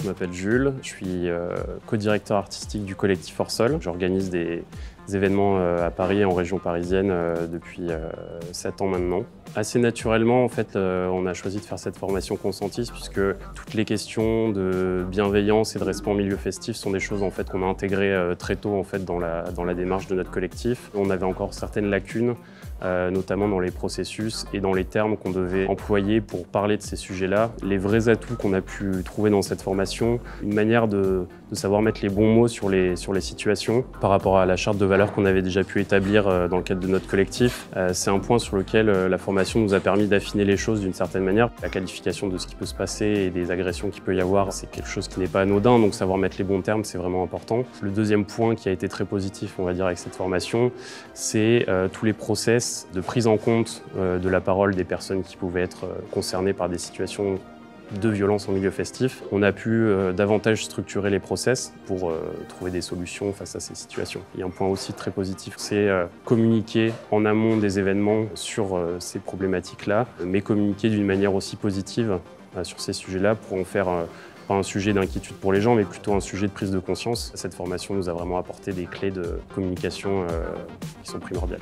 Je m'appelle Jules, je suis co-directeur artistique du collectif Hors Sol. J'organise des événements à Paris et en région parisienne depuis 7 ans maintenant. Assez naturellement, en fait, on a choisi de faire cette formation consentiste puisque toutes les questions de bienveillance et de respect en milieu festif sont des choses en fait, qu'on a intégrées très tôt en fait, dans la démarche de notre collectif. On avait encore certaines lacunes, notamment dans les processus et dans les termes qu'on devait employer pour parler de ces sujets-là. Les vrais atouts qu'on a pu trouver dans cette formation, une manière de savoir mettre les bons mots sur les situations par rapport à la charte de valeurs qu'on avait déjà pu établir dans le cadre de notre collectif. C'est un point sur lequel la formation nous a permis d'affiner les choses d'une certaine manière. La qualification de ce qui peut se passer et des agressions qu'il peut y avoir, c'est quelque chose qui n'est pas anodin, donc savoir mettre les bons termes, c'est vraiment important. Le deuxième point qui a été très positif, on va dire, avec cette formation, c'est tous les process de prise en compte de la parole des personnes qui pouvaient être concernées par des situations de violence en milieu festif. On a pu davantage structurer les process pour trouver des solutions face à ces situations. Il y a un point aussi très positif, c'est communiquer en amont des événements sur ces problématiques-là, mais communiquer d'une manière aussi positive sur ces sujets-là pour en faire pas un sujet d'inquiétude pour les gens, mais plutôt un sujet de prise de conscience. Cette formation nous a vraiment apporté des clés de communication qui sont primordiales.